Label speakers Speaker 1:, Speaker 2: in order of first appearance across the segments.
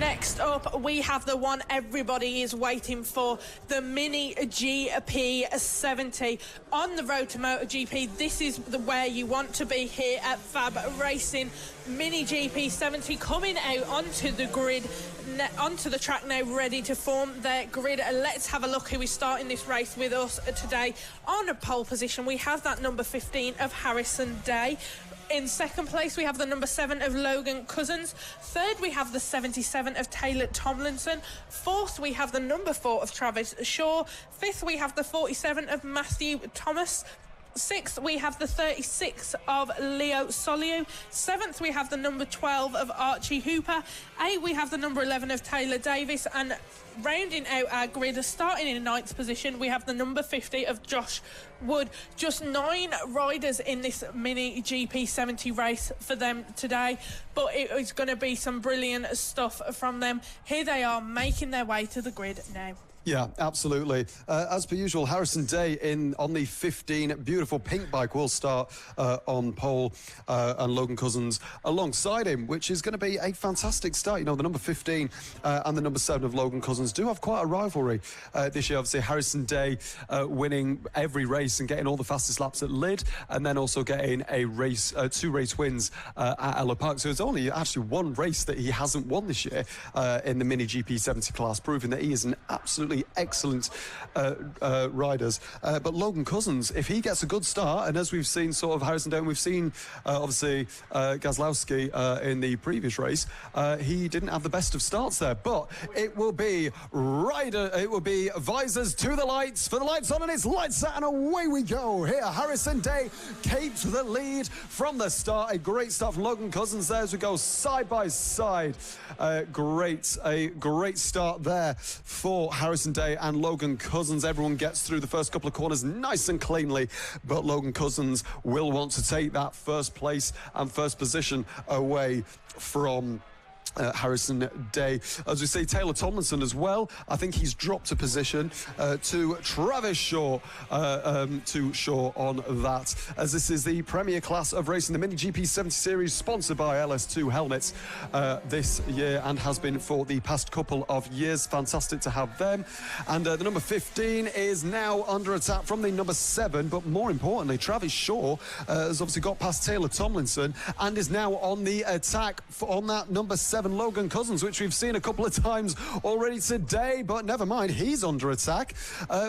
Speaker 1: Next up, we have the one everybody is waiting for, the MiniGP 70. On the road to MotoGP, this is where you want to be here at FAB-Racing. MiniGP 70 coming out onto the grid, onto the track now, ready to form their grid. Let's have a look who is starting this race with us today. On a pole position, we have that number 15 of Harrison Day. In second place, we have the number 7 of Logan COUZENS. Third, we have the 77 of Taylor Tomlinson. Fourth, we have the number 4 of Travis Shaw. Fifth, we have the 47 of Matthew Thomas. Sixth, we have the 36 of Leo SOILLEUX. Seventh, we have the number 12 of Archie HOOPER. Eighth, we have the number 11 of Taylor Davies. And rounding out our grid, starting in ninth position, we have the number 50 of Josh Wood. Just 9 riders in this MiniGP 70 race for them today, but it is going to be some brilliant stuff from them. Here they are, making their way to the grid now.
Speaker 2: Yeah, absolutely. As per usual, Harrison Day on the 15 beautiful pink bike will start on pole, and Logan COUZENS alongside him, which is going to be a fantastic start. You know, the number 15 and the number 7 of Logan COUZENS do have quite a rivalry this year. Obviously, Harrison Day winning every race and getting all the fastest laps at Lid, and then also getting a race, 2 race wins at Ella Park. So it's only actually 1 race that he hasn't won this year in the MiniGP 70 class, proving that he is an absolutely excellent riders. But Logan COUZENS, if he gets a good start, and as we've seen sort of Harrison Day, we've seen obviously Gazlowski in the previous race, he didn't have the best of starts there, but it will be visors to the lights, for the lights on, and it's lights out, and away we go. Here, Harrison Day keeps the lead from the start. A great start from Logan COUZENS there as we go side by side. A great start there for Harrison Day and Logan COUZENS. Everyone gets through the first couple of corners nice and cleanly, but Logan COUZENS will want to take that first place and first position away from Harrison Day. As we see, Taylor Tomlinson as well, I think he's dropped a position to Travis Shaw, on that, as this is the premier class of racing, the MiniGP 70 series, sponsored by LS2 helmets this year, and has been for the past couple of years. Fantastic to have them. And the number 15 is now under attack from the number 7, but more importantly, Travis Shaw has obviously got past Taylor Tomlinson and is now on the attack on that number 7 Logan COUZENS, which we've seen a couple of times already today, but never mind, he's under attack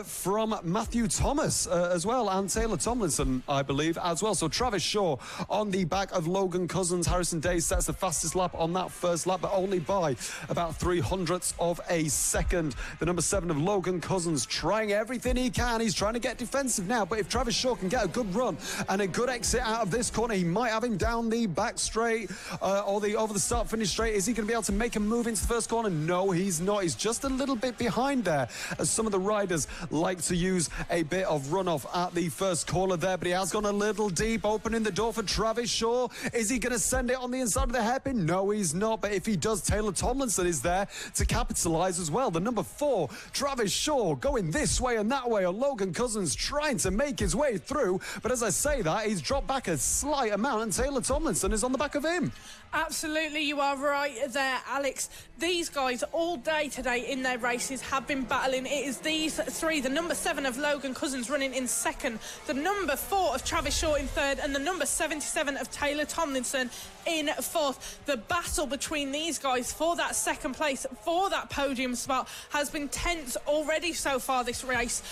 Speaker 2: from Matthew Thomas as well, and Taylor Tomlinson, I believe, as well. So Travis Shaw on the back of Logan COUZENS. Harrison Day sets the fastest lap on that first lap, but only by about 0.03 of a second. The number 7 of Logan COUZENS trying everything he can. He's trying to get defensive now, but if Travis Shaw can get a good run and a good exit out of this corner, he might have him down the back straight or the over the start finish straight. Is he going to be able to make a move into the first corner? No, he's not. He's just a little bit behind there, as some of the riders like to use a bit of runoff at the first corner there, but he has gone a little deep, opening the door for Travis Shaw. Is he going to send it on the inside of the hairpin? No, he's not, but if he does, Taylor Tomlinson is there to capitalise as well. The number 4, Travis Shaw, going this way and that way, and Logan COUZENS trying to make his way through, but as I say that, he's dropped back a slight amount, and Taylor Tomlinson is on the back of him.
Speaker 1: Absolutely, you are right there, Alex. These guys all day today in their races have been battling. It is these 3, the number 7 of Logan COUZENS running in second, the number 4 of Travis Shaw in third, and the number 77 of Taylor Tomlinson in fourth. The battle between these guys for that second place, for that podium spot, has been tense already so far this race.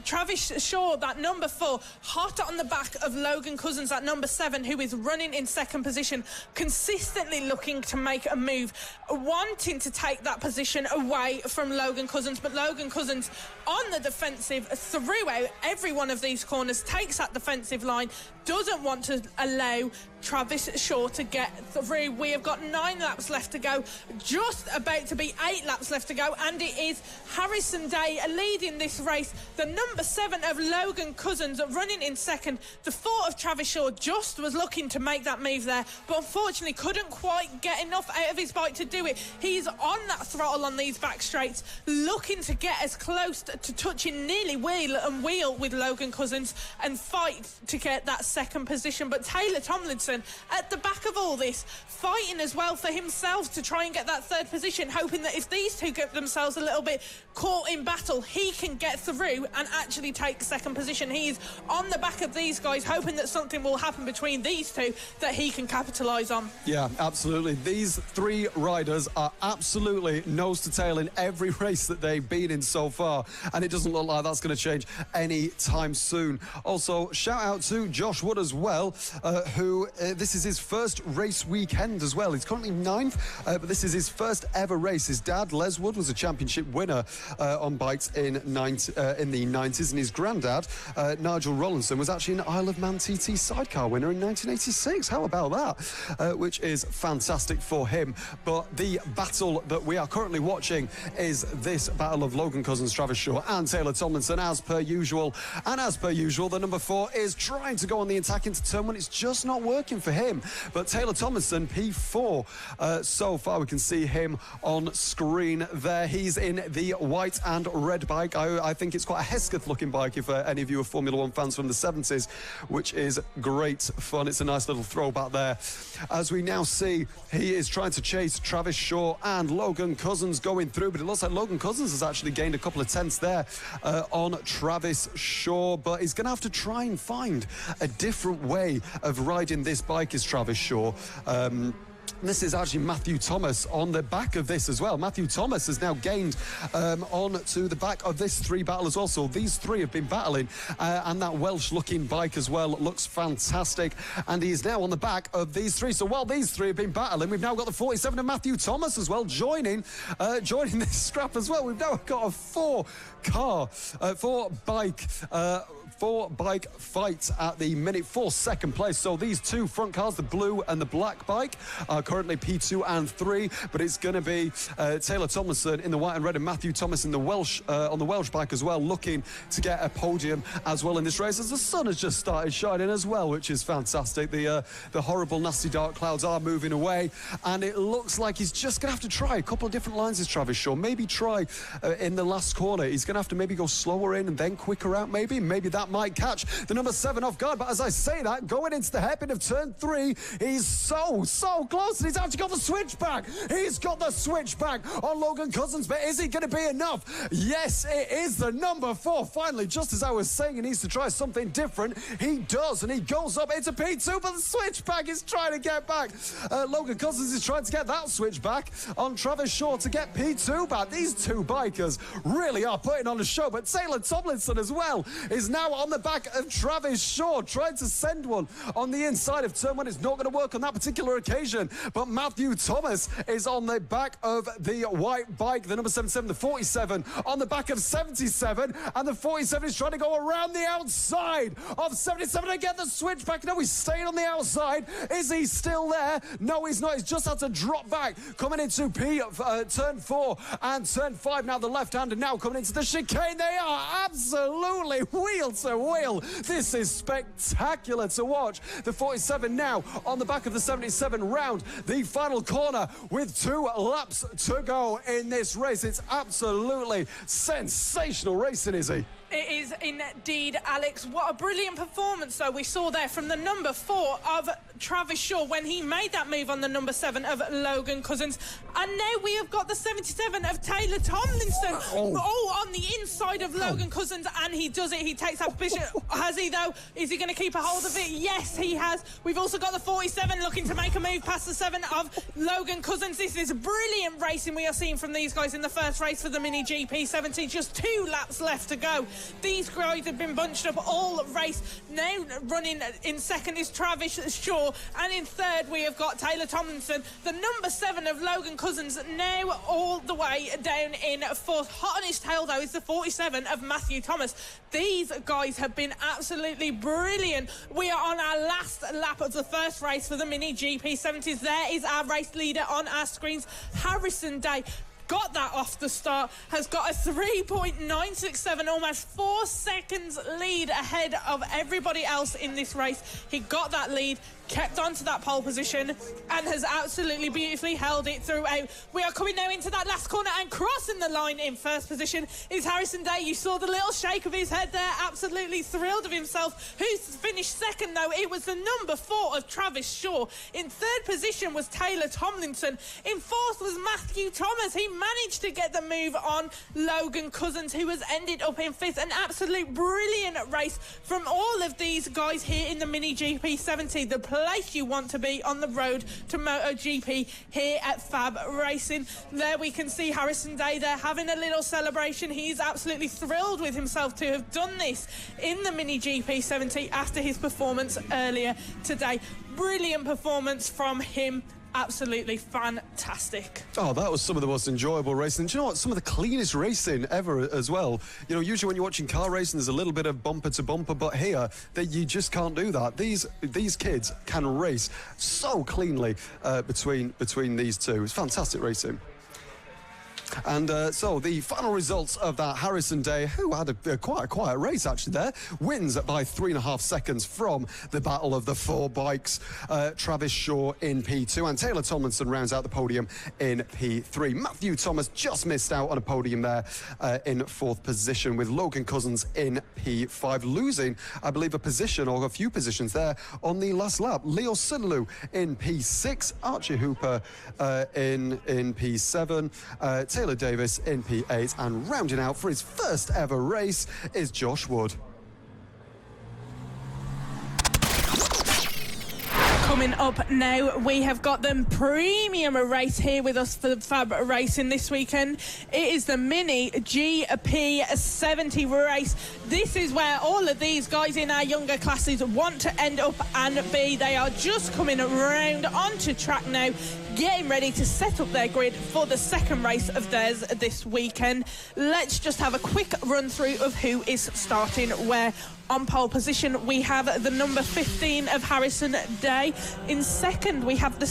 Speaker 1: Travis Shaw, that number 4, hot on the back of Logan COUZENS, that number 7, who is running in second position, consistently looking to make a move, wanting to take that position away from Logan COUZENS, but Logan COUZENS on the defensive throughout every one of these corners, takes that defensive line, doesn't want to allow Travis Shaw to get through. We have got 9 laps left to go, just about to be 8 laps left to go, and it is Harrison Day leading this race. The number 7 of Logan COUZENS running in second. The 4 of Travis Shaw just was looking to make that move there, but unfortunately couldn't quite get enough out of his bike to do it. He's on that throttle on these back straights, looking to get as close to touching nearly wheel and wheel with Logan COUZENS and fight to get that second position. But Taylor Tomlinson Tomlinson at the back of all this, fighting as well for himself to try and get that third position, hoping that if these two get themselves a little bit caught in battle, he can get through and actually take second position. He's on the back of these guys, hoping that something will happen between these two that he can capitalise on.
Speaker 2: Yeah, absolutely. These three riders are absolutely nose to tail in every race that they've been in so far, and it doesn't look like that's going to change any time soon. Also, shout out to Josh Wood as well, who this is his first race weekend as well. He's currently 9th, but this is his first ever race. His dad, Les Wood, was a championship winner on bikes in the 90s, and his granddad, Nigel Rollinson, was actually an Isle of Man TT sidecar winner in 1986. How about that? Which is fantastic for him. But the battle that we are currently watching is this battle of Logan Cousens, Travis Shaw and Taylor Tomlinson, as per usual. And as per usual, the number 4 is trying to go on the attack into turn 1. It's just not working for him. But Taylor Tomlinson, P4. So far, we can see him on screen there. He's in the white and red bike. I think it's quite a Hesketh-looking bike if any of you are Formula 1 fans from the 70s, which is great fun. It's a nice little throwback there. As we now see, he is trying to chase Travis Shaw and Logan Cousens going through, but it looks like Logan Cousens has actually gained a couple of tenths there on Travis Shaw, but he's going to have to try and find a different way of riding this bike as Travis Shaw. This is actually Matthew Thomas on the back of this as well. Matthew Thomas has now gained on to the back of this 3 battle as well. So these 3 have been battling, and that Welsh-looking bike as well looks fantastic. And he is now on the back of these 3. So while these 3 have been battling, we've now got the 47 of Matthew Thomas as well joining this scrap as well. We've now got a 4-bike fight at the minute for second place. So these 2 front cars, the blue and the black bike, are currently P2 and 3, but it's going to be Taylor Tomlinson in the white and red and Matthew Thomas in the Welsh on the Welsh bike as well, looking to get a podium as well in this race, as the sun has just started shining as well, which is fantastic. The horrible nasty dark clouds are moving away, and it looks like he's just going to have to try a couple of different lines as Travis Shaw. Maybe try in the last corner. He's going to have to maybe go slower in and then quicker out. Maybe that might catch the number 7 off guard. But as I say that, going into the hairpin of turn 3, he's so close, and he's actually got the switchback. He's got the switchback on Logan Cousens, but is it going to be enough? Yes, it is. The number 4 finally, just as I was saying, he needs to try something different. He does, and he goes up into P2, but the switchback is trying to get back. Logan Cousens is trying to get that switchback on Travis Shaw to get P2 back. These 2 bikers really are putting on a show, but Taylor Tomlinson as well is now on the back of Travis Shaw, trying to send one on the inside of turn 1. It's not going to work on that particular occasion, but Matthew Thomas is on the back of the white bike, the number 77, the 47, on the back of 77, and the 47 is trying to go around the outside of 77 and get the switchback. No, he's staying on the outside. Is he still there? No, he's not. He's just had to drop back, coming into turn 4 and turn 5. Now the left-hander now coming into the chicane. They are absolutely wheel to wheel. This is spectacular to watch. The 47 now on the back of the 77 round the final corner with 2 laps to go in this race. It's absolutely sensational racing, Izzy.
Speaker 1: It is indeed, Alex. What a brilliant performance, though, we saw there from the number 4 of Travis Shaw when he made that move on the number 7 of Logan Cousens. And now we have got the 77 of Taylor Tomlinson on the inside of Logan Cousens, and he does it. He takes that position. Has he, though? Is he going to keep a hold of it? Yes, he has. We've also got the 47 looking to make a move past the 7 of Logan Cousens. This is brilliant racing we are seeing from these guys in the first race for the MiniGP70. Just 2 laps left to go. These guys have been bunched up all race. Now running in second is Travis Shaw, and in third we have got Taylor Tomlinson. The number 7 of Logan Cousens now all the way down in fourth. Hot on his tail, though, is the 47 of Matthew Thomas. These guys have been absolutely brilliant. We are on our last lap of the first race for the MiniGP70s. There is our race leader on our screens, Harrison Day. Got that off the start, has got a 3.967, almost 4 seconds lead ahead of everybody else in this race. He got that lead, kept on to that pole position and has absolutely beautifully held it throughout. We are coming now into that last corner, and crossing the line in first position is Harrison Day. You saw the little shake of his head there, absolutely thrilled of himself. Who's finished second though? It was the number 4 of Travis Shaw. In third position was Taylor Tomlinson. In fourth was Matthew Thomas. He managed to get the move on Logan Cousens, who has ended up in fifth. An absolute brilliant race from all of these guys here in the Mini GP70, the place you want to be on the road to MotoGP here at FAB-Racing. There we can see Harrison Day there having a little celebration. He's absolutely thrilled with himself to have done this in the Mini GP70 after his performance earlier today. Brilliant performance from him. Absolutely fantastic.
Speaker 2: Oh, that was some of the most enjoyable racing. Do you know what? Some of the cleanest racing ever as well. You know, usually when you're watching car racing, there's a little bit of bumper to bumper, but here, you just can't do that. These kids can race so cleanly between these two. It's fantastic racing. And so the final results of that, Harrison Day, who had quite a quiet race actually there, wins by 3.5 seconds from the battle of the 4 bikes. Travis Shaw in P2 and Taylor Tomlinson rounds out the podium in P3. Matthew Thomas just missed out on a podium there in 4th position, with Logan Cousens in P5, losing, I believe, a position or a few positions there on the last lap. Leo SOILLEUX in P6, Archie HOOPER in P7, Taylor Davies in P8, and rounding out for his first ever race is Josh Wood.
Speaker 1: Coming up now, we have got the premium race here with us for the FAB-Racing this weekend. It is the Mini GP70 race. This is where all of these guys in our younger classes want to end up and be. They are just coming around onto track now, getting ready to set up their grid for the second race of theirs this weekend. Let's just have a quick run through of who is starting where. On pole position, we have the number 15 of Harrison Day. In second, we have the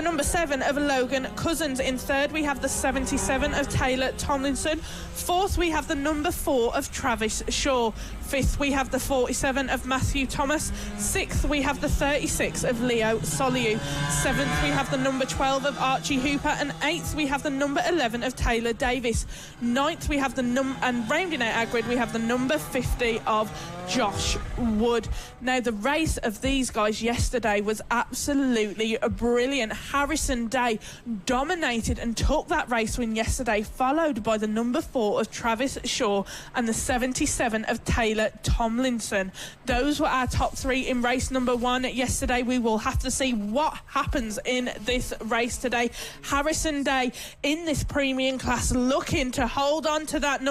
Speaker 1: number 7 of Logan Cousens. In third, we have the 77 of Taylor Tomlinson. Fourth, we have the number 4 of Travis Shaw. Fifth, we have the 47 of Matthew Thomas. Sixth, we have the 36 of Leo SOILLEUX. Seventh, we have the number 12 of Archie HOOPER. And eighth, we have the number 11 of Taylor Davies. Ninth, we have the and rounding out our grid, we have the number 50 of Josh Wood. Now, the race of these guys yesterday was absolutely brilliant. Harrison Day dominated and took that race win yesterday, followed by the number 4 of Travis Shaw and the 77 of Taylor Tomlinson. Those were our top 3 in race number 1 yesterday. We will have to see what happens in this race today. Harrison Day in this premium class looking to hold on to that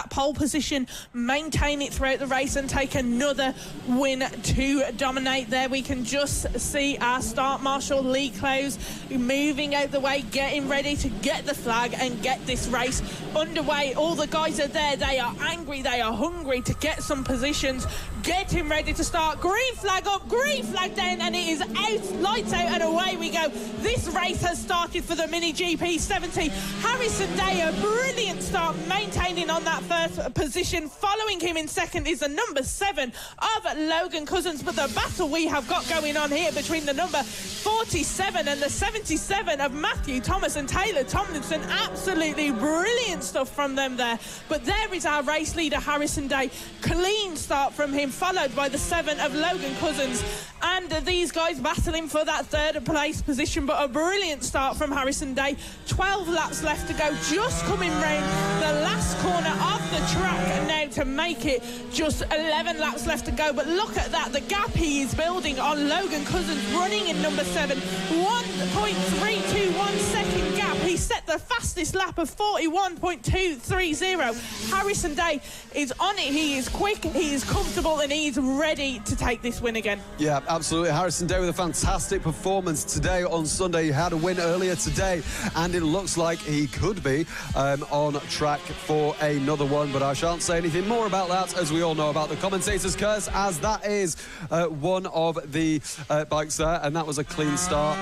Speaker 1: pole position, maintain it throughout the race and take another win to dominate. There we can just see our start marshal Lee Close moving out the way, getting ready to get the flag and get this race underway. All the guys are there. They are angry. They are hungry to get some positions, getting ready to start. Green flag up, green flag down, and it is out, lights out, and away we go. This race has started for the Mini GP70. Harrison Day, a brilliant start, maintaining on that first position. Following him in second is the number 7 of Logan Cousens, but the battle we have got going on here between the number 47 and the 77 of Matthew Thomas and Taylor Tomlinson, absolutely brilliant stuff from them there. But there is our race leader, Harrison Day. Clean start from him, followed by the 7 of Logan Cousens, and these guys battling for that third place position, but a brilliant start from Harrison Day. 12 laps left to go, just coming round the last corner of the track now to make it just 11 laps left to go. But look at that, the gap he is building on Logan Cousens, running in number 7, 1.321 second gap. He set the fastest lap of 41.230. Harrison Day is on it. He is quick, he is comfortable, and he is ready to take this win again.
Speaker 2: Yeah, absolutely. Harrison Day with a fantastic performance today on Sunday. He had a win earlier today, and it looks like he could be on track for another one, but I shan't say anything more about that, as we all know about the commentator's curse, as that is one of the bikes there, and that was a clean start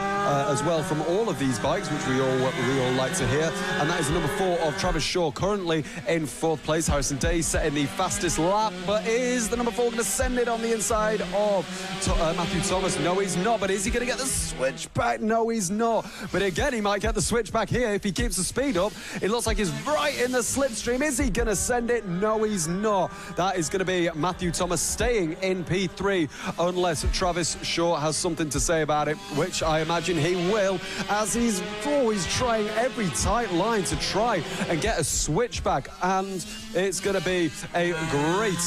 Speaker 2: as well from all of these bikes, which we all like to motor here, and that is the number 4 of Travis Shaw, currently in 4th place. Harrison Day setting the fastest lap, but is the number 4 going to send it on the inside of Matthew Thomas? No, he's not, but is he going to get the switchback? No, he's not. But again, he might get the switchback here if he keeps the speed up. It looks like he's right in the slipstream. Is he going to send it? No, he's not. That is going to be Matthew Thomas staying in P3 unless Travis Shaw has something to say about it, which I imagine he will, as he's always trying every tight line to try and get a switchback. And it's going to be a great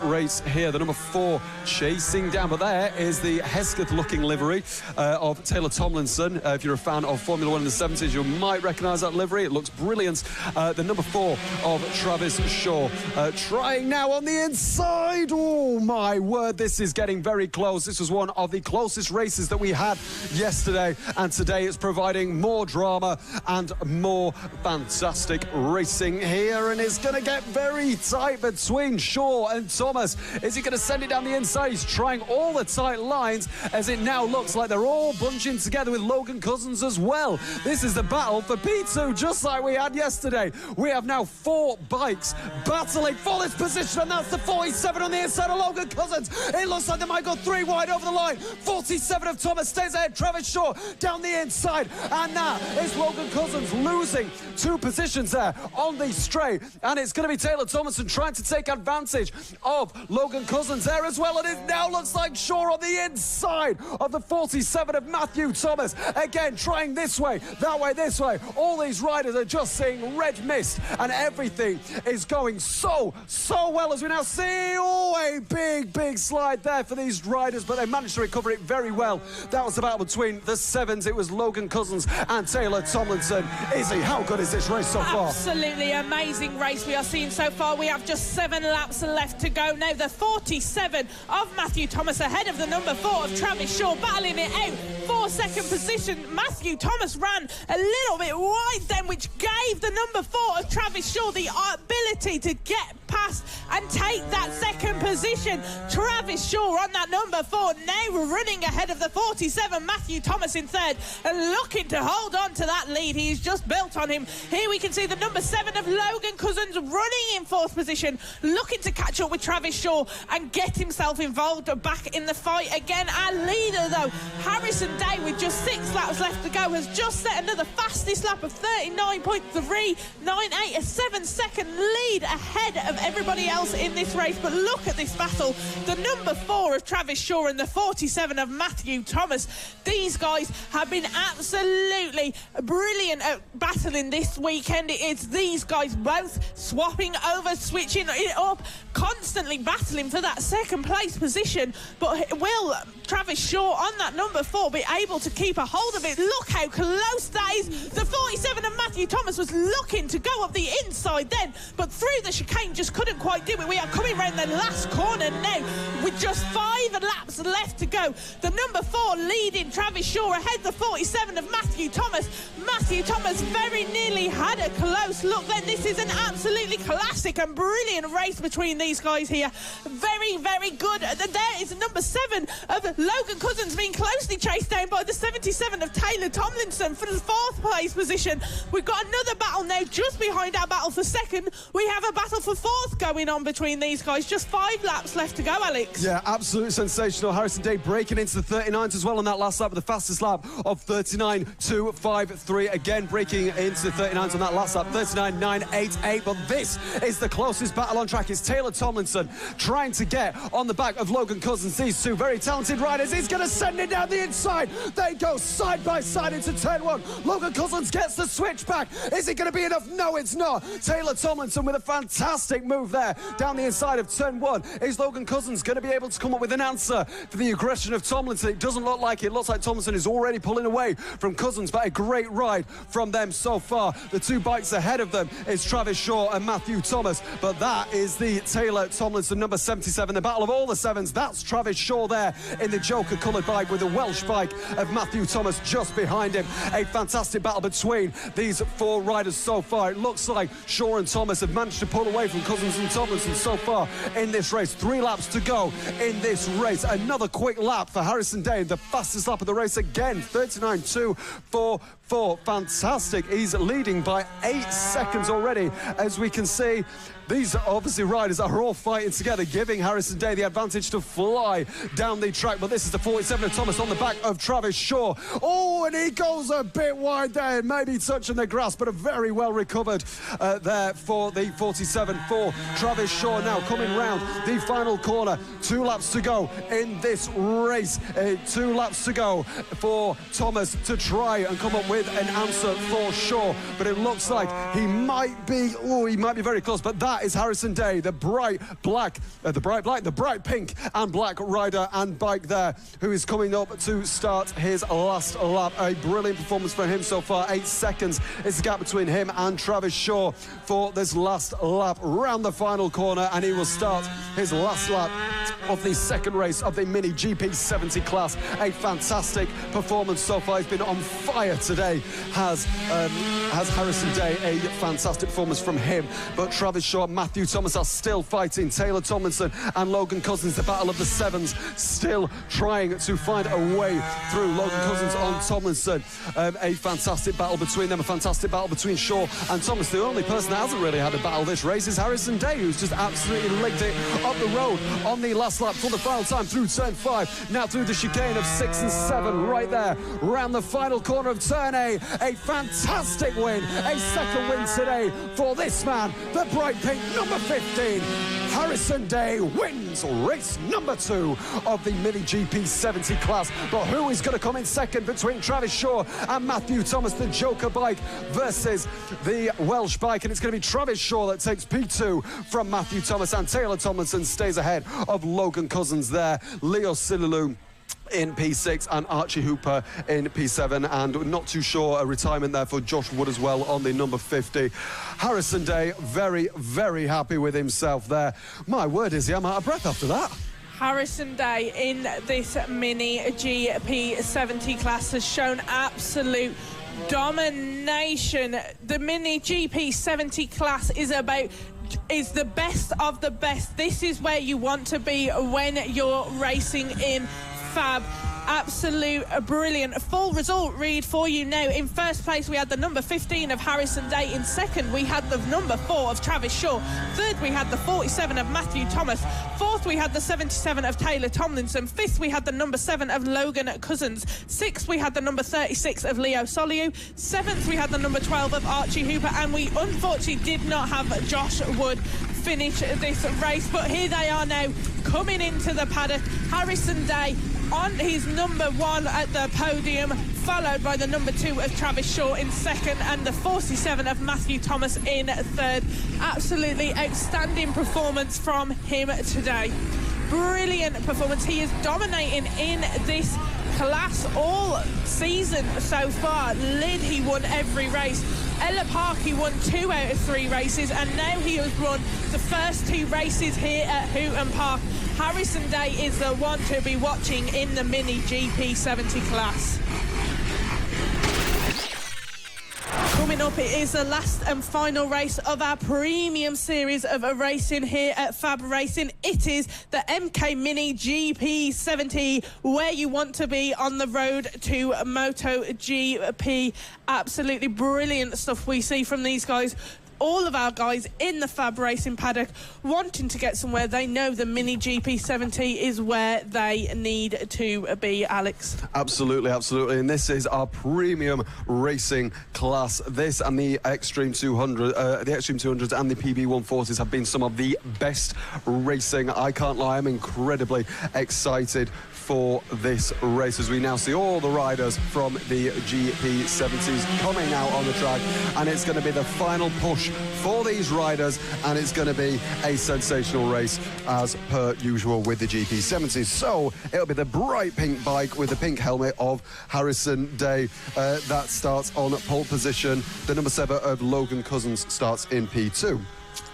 Speaker 2: race here. The number 4 chasing down, but there is the Hesketh-looking livery of Taylor Tomlinson. If you're a fan of Formula 1 in the 70s, you might recognise that livery. It looks brilliant. The number 4 of Travis Shaw trying now on the inside. Oh my word, this is getting very close. This was one of the closest races that we had yesterday, and today it's providing more drama and more fantastic racing here, and it's going to get very tight between Shaw and Thomas. Is he going to send it down the inside? He's trying all the tight lines, as it now looks like they're all bunching together with Logan Cousens as well. This is the battle for P2, just like we had yesterday. We have now 4 bikes battling for this position, and that's the 47 on the inside of Logan Cousens. It looks like they might go 3 wide over the line. 47 of Thomas stays ahead. Travis Shaw down the inside, and that is Logan Cousens losing 2 positions there on the straight, and it's going to be Taylor Tomlinson trying to take advantage of Logan Cousens there as well, and it now looks like Shaw on the inside of the 47 of Matthew Thomas. Again, trying this way, that way, this way. All these riders are just seeing red mist, and everything is going so well, as we now see, a big slide there for these riders, but they managed to recover it very well. That was the battle between the 7s. It was Logan Cousens and Taylor Tomlinson. Izzy, how good is this race so far?
Speaker 1: Absolutely amazing race we are seeing so far. We have just 7 laps left to go now. The 47 of Matthew Thomas ahead of the number 4 of Travis Shaw, battling it out for 2nd position. Matthew Thomas ran a little bit wide then, which gave the number 4 of Travis Shaw the ability to get past and take that 2nd position. Travis Shaw on that number 4 now running ahead of the 47 Matthew Thomas in 3rd, and looking to hold on to that lead. He's just built on him. Here we can see the number 7 of Logan Cousens running in 4th position, looking to catch up with Travis Shaw and get himself involved back in the fight again. Our leader though, Harrison Day, with just 6 laps left to go, has just set another fastest lap of 39.398, a 7-second lead ahead of everybody else in this race. But look at this battle, the number 4 of Travis Shaw and the 47 of Matthew Thomas. These guys have been absolutely brilliant at battling this weekend. It is these guys both swapping over, switching it up, constantly battling for that 2nd place position. But will Travis Shaw on that number 4 be able to keep a hold of it? Look how close that is. The 47 of Matthew Thomas was looking to go up the inside then, but through the chicane just couldn't quite do it. We are coming around the last corner now with just 5 laps left to go. The number 4 leading Travis Shaw ahead the 47 of Matthew Thomas. Matthew Thomas very nearly had a close look then. This is an absolutely classic and brilliant race between these guys here. Very good. There is number 7 of Logan Cousens being closely chased down by the 77 of Taylor Tomlinson for the 4th place position. We've got another battle now just behind our battle for 2nd. We have a battle for 4th going on between these guys. Just 5 laps left to go, Alex.
Speaker 2: Yeah, absolutely sensational. Harrison Day breaking into the 39s as well on that last lap with the fastest lap of 39.253. Again, breaking into the 39s on that last lap, 39.988. But this is the closest battle on track. It's Taylor Tomlinson trying to get on the back of Logan Cousens. These 2 very talented riders. He's going to send it down the inside. They go side by side into turn 1. Logan Cousens gets the switch back. Is it going to be enough? No, it's not. Taylor Tomlinson with a fantastic move there down the inside of turn 1. Is Logan Cousens going to be able to come up with an answer for the aggression of Tomlinson? It doesn't look like it. It looks like Tomlinson is already pulling away from Cousens, but a great ride from them so far. The 2 bikes ahead of them is Travis Shaw and Matthew Thomas, but that is the Taylor Tomlinson number 77. The battle of all the 7s. That's Travis Shaw there in the Joker coloured bike with the Welsh bike of Matthew Thomas just behind him. A fantastic battle between these 4 riders so far. It looks like Shaw and Thomas have managed to pull away from Cousens and Tomlinson so far in this race. 3 laps to go in this race. Another quick lap for Harrison Day, the fastest lap of the race again, 39.244. Shaw, fantastic. He's leading by 8 seconds already, as we can see. These obviously riders are all fighting together, giving Harrison Day the advantage to fly down the track. But this is the 47 of Thomas on the back of Travis Shaw. Oh, and he goes a bit wide there, maybe touching the grass, but a very well recovered there for the 47 for Travis Shaw. Now coming round the final corner. 2 laps to go in this race. 2 laps to go for Thomas to try and come up with an answer for Shaw. But it looks like he might be very close. But that is Harrison Day, the bright pink and black rider and bike there, who is coming up to start his last lap. A brilliant performance for him so far. 8 seconds is the gap between him and Travis Shaw for this last lap round the final corner, and he will start his last lap of the second race of the Mini GP70 class. A fantastic performance so far. He's been on fire today. Has Harrison Day. A fantastic performance from him. But Travis Shaw, Matthew Thomas are still fighting. Taylor Tomlinson and Logan Cousens, the battle of the sevens, still trying to find a way through. Logan Cousens on Tomlinson. A fantastic battle between them. A fantastic battle between Shaw and Thomas. The only person that hasn't really had a battle this race is Harrison Day, who's just absolutely licked it up the road on the last lap for the final time through turn 5. Now through the chicane of 6 and 7 right there. Round the final corner of turn A. A fantastic win. A second win today for this man, the bright pink number 15. Harrison Day wins race number 2 of the Mini GP70 class. But who is going to come in second between Travis Shaw and Matthew Thomas? The Joker bike versus the Welsh bike, and it's going to be Travis Shaw that takes P2 from Matthew Thomas, and Taylor Tomlinson stays ahead of Logan Cousens there. Leo SOILLEUX in P6 and Archie HOOPER in P7, and not too sure a retirement there for Josh Wood as well on the number 50. Harrison Day very, very happy with himself there. My word, Izzy, I'm out of breath after that.
Speaker 1: Harrison Day in this Mini GP70 class has shown absolute domination. The Mini GP70 class is the best of the best. This is where you want to be when you're racing in FAB. Absolute brilliant. Full result read for you now. In first place we had the number 15 of Harrison Day. In second we had the number 4 of Travis Shaw. Third we had the 47 of Matthew Thomas. Fourth we had the 77 of Taylor Tomlinson. Fifth we had the number 7 of Logan Cousens. Sixth we had the number 36 of Leo SOILLEUX. Seventh we had the number 12 of Archie HOOPER, and we unfortunately did not have Josh Wood finish this race. But here they are now coming into the paddock. Harrison Day on his number 1 at the podium, followed by the number 2 of Travis Shaw in second and the 47 of Matthew Thomas in third. Absolutely outstanding performance from him today. Brilliant performance. He is dominating in this class all season so far. Lid, he won every race. Ella Park, he won 2 out of 3 races, and now he has won the first 2 races here at Hooton Park. Harrison Day is the one to be watching in the Mini GP70 class. Coming up, it is the last and final race of our premium series of racing here at FAB-Racing. It is the MK-MiniGP, where you want to be on the road to MotoGP. Absolutely brilliant stuff we see from these guys. All of our guys in the FAB-Racing paddock wanting to get somewhere. They know the Mini GP70 is where they need to be, Alex.
Speaker 2: Absolutely, absolutely. And this is our premium racing class. This and the Extreme 200, the Extreme 200s and the PB 140s have been some of the best racing. I can't lie, I'm incredibly excited for this race as we now see all the riders from the GP70s coming out on the track, and it's going to be the final push for these riders, and it's going to be a sensational race as per usual with the GP70s. So it'll be the bright pink bike with the pink helmet of Harrison Day that starts on pole position. The number 7 of Logan Cousens starts in P2.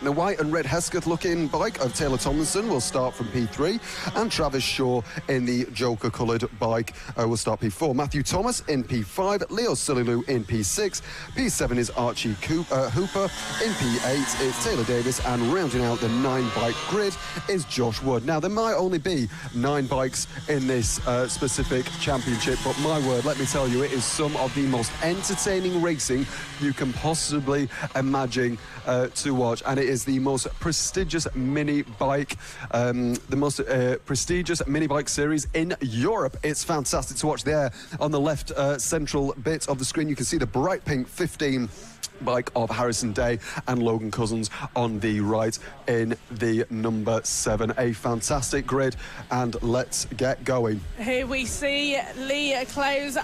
Speaker 2: The white and red Hesketh looking bike of Taylor Tomlinson will start from P3, and Travis Shaw in the Joker coloured bike will start P4. Matthew Thomas in P5, Leo SOILLEUX in P6, P7 is Archie Hooper, in P8 is Taylor Davies, and rounding out the 9-bike grid is Josh Wood. Now, there might only be 9 bikes in this specific championship, but my word, let me tell you, it is some of the most entertaining racing you can possibly imagine to watch, and it is the most prestigious mini bike, prestigious mini bike series in Europe. It's fantastic to watch there. On the left central bit of the screen, you can see the bright pink 15 bike of Harrison Day and Logan Cousens on the right in the number 7. A fantastic grid, and let's get going.
Speaker 1: Here we see Lee Clowes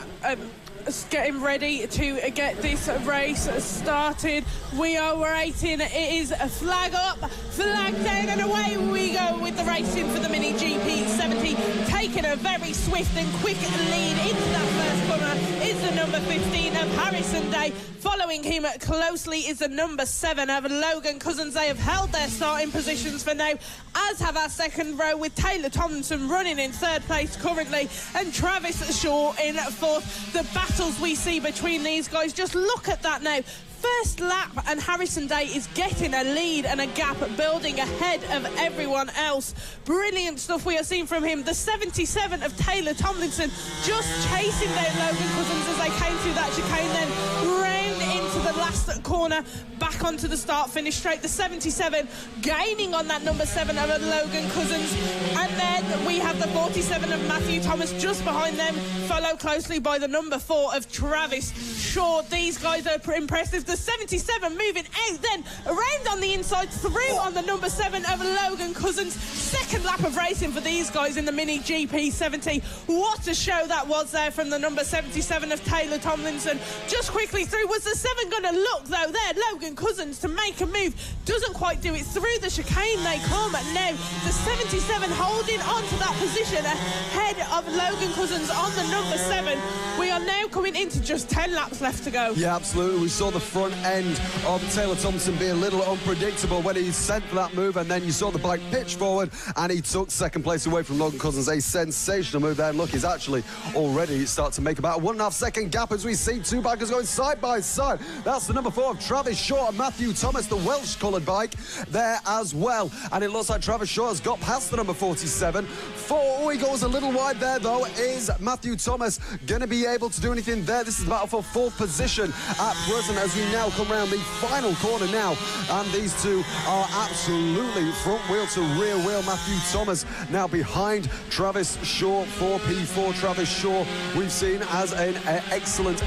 Speaker 1: getting ready to get this race started. We are waiting. It is a flag up, flag down, and away we go with the racing for the Mini GP70. Taking a very swift and quick lead into that first corner is the number 15 of Harrison Day. Following him closely is the number 7 of Logan Cousens. They have held their starting positions for now, as have our second row, with Taylor Tomlinson running in 3rd place currently, and Travis Shaw in 4th. The battles we see between these guys, just look at that now. First lap, and Harrison Day is getting a lead and a gap building ahead of everyone else. Brilliant stuff we are seeing from him. The 77 of Taylor Tomlinson just chasing down Logan Cousens as they came through that chicane, then round into the last corner, back onto the start finish straight. The 77 gaining on that number 7 of Logan Cousens, and then we have the 47 of Matthew Thomas just behind them, followed closely by the number 4 of Travis Shaw. These guys are impressive. The 77 moving out, then around on the inside, through on the number 7 of Logan Cousens. Second lap of racing for these guys in the Mini GP70. What a show that was there from the number 77 of Taylor Tomlinson. Just quickly through. Was the 7 going to look, though, there? Logan Cousens to make a move. Doesn't quite do it. Through the chicane they come. Now, the 77 holding on to that position ahead of Logan Cousens on the number 7. We are now coming into just 10 laps left to go.
Speaker 2: Yeah, absolutely. We saw the front end of Taylor Thompson be a little unpredictable when he sent for that move, and then you saw the bike pitch forward, and he took 2nd place away from Logan Cousens. A sensational move there. And look, he's actually already started to make about a 1.5 second gap as we see 2 bikers going side by side. That's the number 4 of Travis Shaw and Matthew Thomas, the Welsh coloured bike there as well. And it looks like Travis Shaw has got past the number 47. He goes a little wide there, though. Is Matthew Thomas going to be able to do anything there? This is the battle for 4th position at present as we now come round the final corner now, and these two are absolutely front wheel to rear wheel. Matthew Thomas now behind Travis Shaw for P4. Travis Shaw we've seen as an excellent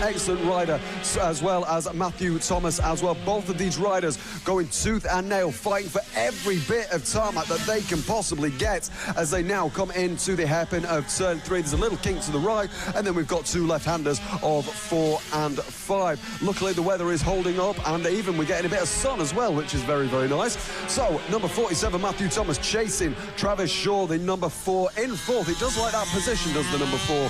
Speaker 2: rider, as well as Matthew Thomas as well. Both of these riders going tooth and nail, fighting for every bit of tarmac that they can possibly get as they now come into the hairpin of turn 3. There's a little kink to the right, and then we've got 2 left-handers of 4 and 5. Luckily the weather is holding up, and even we're getting a bit of sun as well, which is very, very nice. So number 47 Matthew Thomas chasing Travis Shaw, the number 4 in 4th. It does like that position, does the number 4,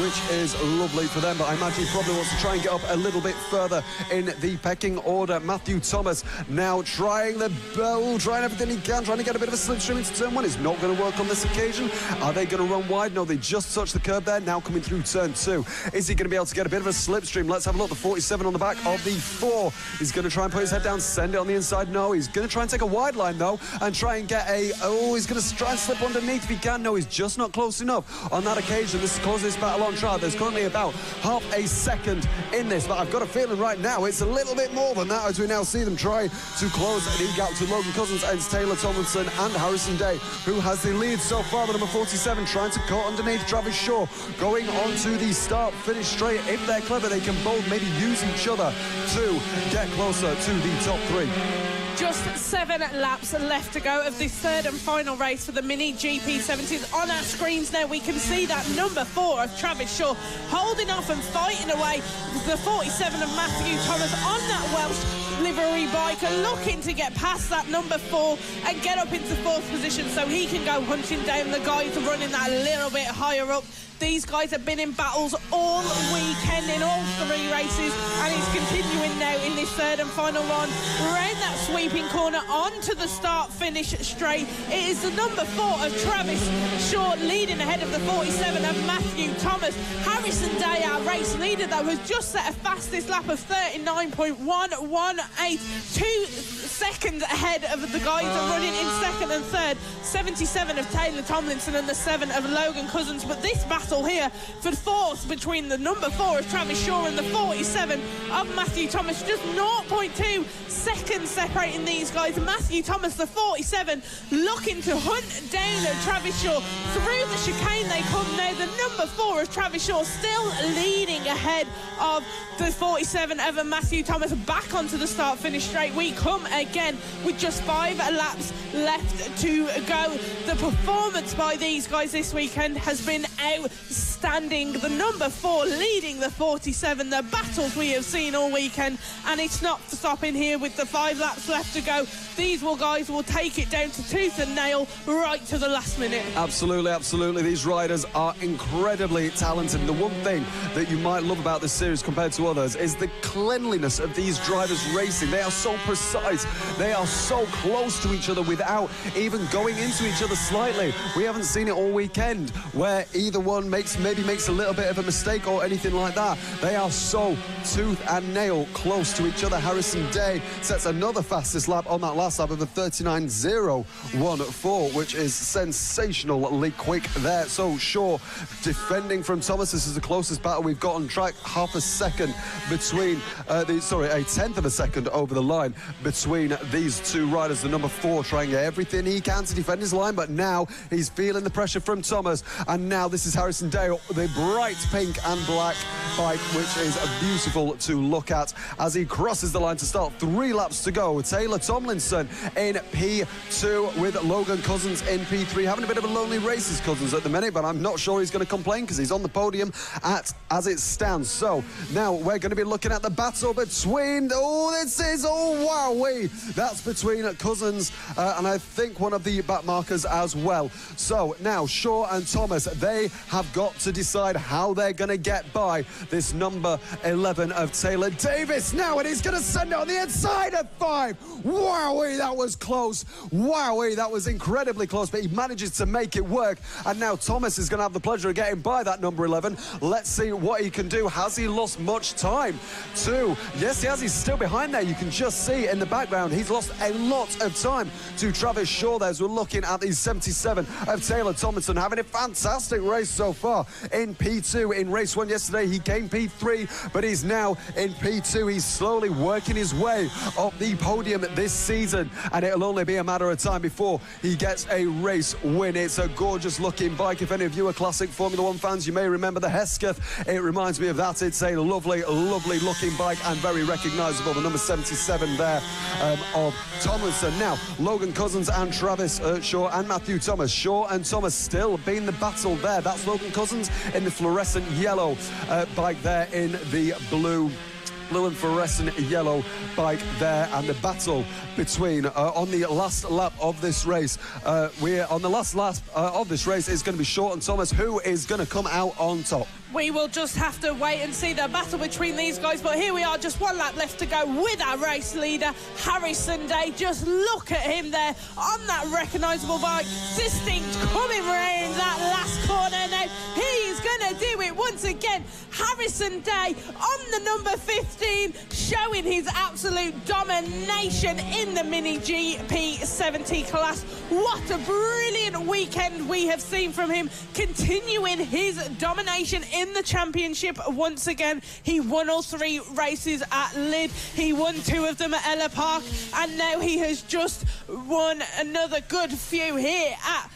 Speaker 2: which is lovely for them, but I imagine he probably wants to try and get up a little bit further in the pecking order. Matthew Thomas now trying everything he can, trying to get a bit of a slipstream into turn 1. It's not going to work on this occasion. Are they going to run wide? No, they just touched the curb there. Now coming through turn 2. Is he going to be able to get a bit of a slipstream? Let's have a look. The 47 on the back of the 4. He's going to try and put his head down, send it on the inside. No, he's going to try and take a wide line, though, and try and get a... he's going to try and slip underneath if he can. No, he's just not close enough on that occasion. This causes this battle on track. There's currently about half a second in this, but I've got a feeling right now it's a little bit more than that as we now see them try to close an gap to Logan Cousens and Taylor Tomlinson and Harrison Day, who has the lead so far. The number 47 trying to cut underneath Travis Shaw, going on to the start finish straight. If they're clever, they can both maybe use each other to get closer to the top 3.
Speaker 1: Just 7 laps left to go of the 3rd and final race for the Mini GP70s. On our screens now, we can see that number 4 of Travis Shaw holding off and fighting away the 47 of Matthew Thomas on that Welsh livery bike, looking to get past that number 4 and get up into 4th position so he can go hunting down the guys running that a little bit higher up. These guys have been in battles all weekend in all 3 races, and he's continuing now in this third and final run. Round that sweeping corner, onto the start-finish straight. It is the number 4 of Travis Shaw leading ahead of the 47 of Matthew Thomas. Harrison Day, our race leader, though, has just set a fastest lap of 39.118, 2 seconds ahead of the guys that are running in second and third, 77 of Taylor Tomlinson and the 7 of Logan Cousens. But this battle here for fourth between the number 4 of Travis Shaw and the 47 of Matthew Thomas, just 0.2 seconds separating these guys. Matthew Thomas, the 47, looking to hunt down Travis Shaw. Through the chicane they come now. The number 4 of Travis Shaw still leading ahead of the 47 of Matthew Thomas. Back onto the start-finish straight we come again with just 5 laps left to go. The performance by these guys this weekend has been outstanding. The number 4 leading the 47, the battles we have seen all weekend, and it's not stopping here with the 5 laps left to go. These guys will take it down to tooth and nail right to the last minute.
Speaker 2: Absolutely, absolutely. These riders are incredibly talented. The one thing that you might love about this series compared to others is the cleanliness of these drivers racing. They are so precise. They are so close to each other without even going into each other slightly. We haven't seen it all weekend where either one maybe makes a little bit of a mistake or anything like that. They are so tooth and nail close to each other. Harrison Day sets another fastest lap on that last lap of a 39.014, which is sensationally quick there. So Shaw defending from Thomas. This is the closest battle we've got on track. Half a second between a tenth of a second over the line between these two riders. The number 4 trying everything he can to defend his line, but now he's feeling the pressure from Thomas. And now this is Harrison Day, the bright pink and black bike, which is beautiful to look at as he crosses the line to start. 3 laps to go. Taylor Tomlinson in P2 with Logan Cousens in P3. Having a bit of a lonely race, is Cousens at the minute, but I'm not sure he's going to complain because he's on the podium as it stands. So now we're going to be looking at the battle between, that's between Cousens and I think one of the back markers as well. So now Shaw and Thomas, they have got to decide how they're going to get by this number 11 of Taylor Davies now, and he's going to send it on the inside of 5. Wowee, that was close. Wowee, that was incredibly close, but he manages to make it work. And now Thomas is going to have the pleasure of getting by that number 11. Let's see what he can do. Has he lost much time? 2. Yes, he has. He's still behind there. You can just see in the background he's lost a lot of time to Travis Shaw there as we're looking at the 77 of Taylor Tomlinson, having a fantastic race so far in P2. In race 1 yesterday, he came P3, but he's now in P2. He's slowly working his way up the podium this season, and it'll only be a matter of time before he gets a race win. It's a gorgeous looking bike. If any of you are classic Formula 1 fans, you may remember the Hesketh. It reminds me of that. It's a lovely, lovely looking bike and very recognisable. The number 77 there of Tomlinson. Now, Logan Cousens and Travis Shaw and Matthew Thomas. Shaw and Thomas still being the battle there. That's Logan Cousens in the fluorescent yellow bike there in the blue and fluorescent yellow bike there, and the battle between on the last lap of this race we're on the last lap of this race is going to be Shaw and Thomas. Who is going to come out on top?
Speaker 1: We will just have to wait and see the battle between these guys, but here we are, just 1 lap left to go with our race leader, Harrison Day. Just look at him there on that recognisable bike, distinct, coming round that last corner now. He's going to do it once again. Harrison Day on the number 15, showing his absolute domination in the Mini GP70 class. What a brilliant weekend we have seen from him, continuing his domination in the championship once again. He won all 3 races at Lid. He won 2 of them at Ella Park, and now he has just won another good few here at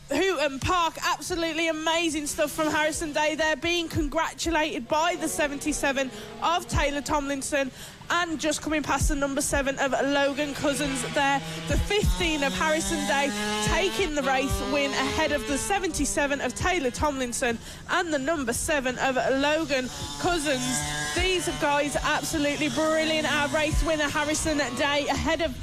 Speaker 1: Hooton Park. Absolutely amazing stuff from Harrison Day there, being congratulated by the 77 of Taylor Tomlinson, and just coming past the number 7 of Logan Cousens there. The 15 of Harrison Day taking the race win ahead of the 77 of Taylor Tomlinson and the number 7 of Logan Cousens. These guys absolutely brilliant. Our race winner Harrison Day ahead of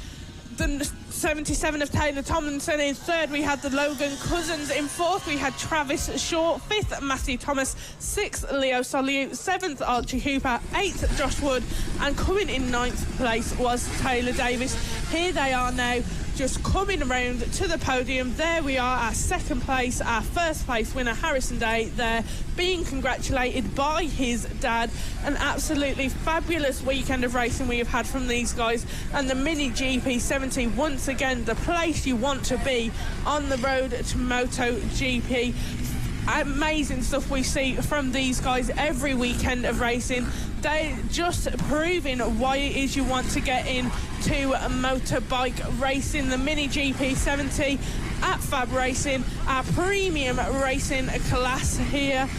Speaker 1: the 77 of Taylor Tomlinson in third. We had the Logan Cousens in fourth. We had Travis Shaw, fifth Matthew Thomas, sixth Leo SOILLEUX, seventh Archie HOOPER, eighth Josh Wood, and coming in ninth place was Taylor Davies. Here they are now, just coming around to the podium. There we are, our second place, our first place winner Harrison Day there, being congratulated by his dad. An absolutely fabulous weekend of racing we have had from these guys, and the Mini GP70 once again the place you want to be on the road to MotoGP. Amazing stuff we see from these guys every weekend of racing. They just proving why it is you want to get into a motorbike racing. The Mini GP70 at FAB-Racing, our premium racing class here.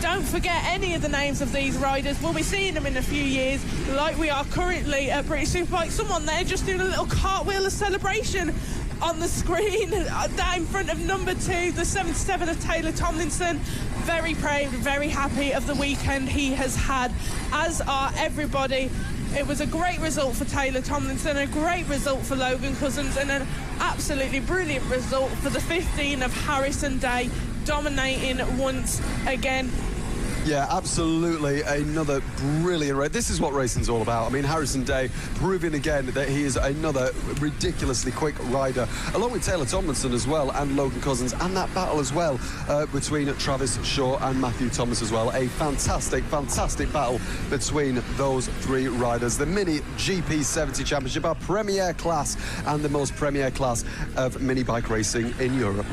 Speaker 1: Don't forget any of the names of these riders. We'll be seeing them in a few years, like we are currently at British Superbike. Someone there just doing a little cartwheel of celebration on the screen down in front of number 2, the 77 of Taylor Tomlinson. Very proud, very happy of the weekend he has had, as are everybody. It was a great result for Taylor Tomlinson, a great result for Logan Cousens, and an absolutely brilliant result for the 15 of Harrison Day, dominating once again.
Speaker 2: Yeah, absolutely. Another brilliant race. This is what racing's all about. I mean, Harrison Day proving again that he is another ridiculously quick rider, along with Taylor Tomlinson as well, and Logan Cousens, and that battle as well between Travis Shaw and Matthew Thomas as well. A fantastic, fantastic battle between those three riders. The Mini GP70 Championship, our premier class and the most premier class of mini bike racing in Europe.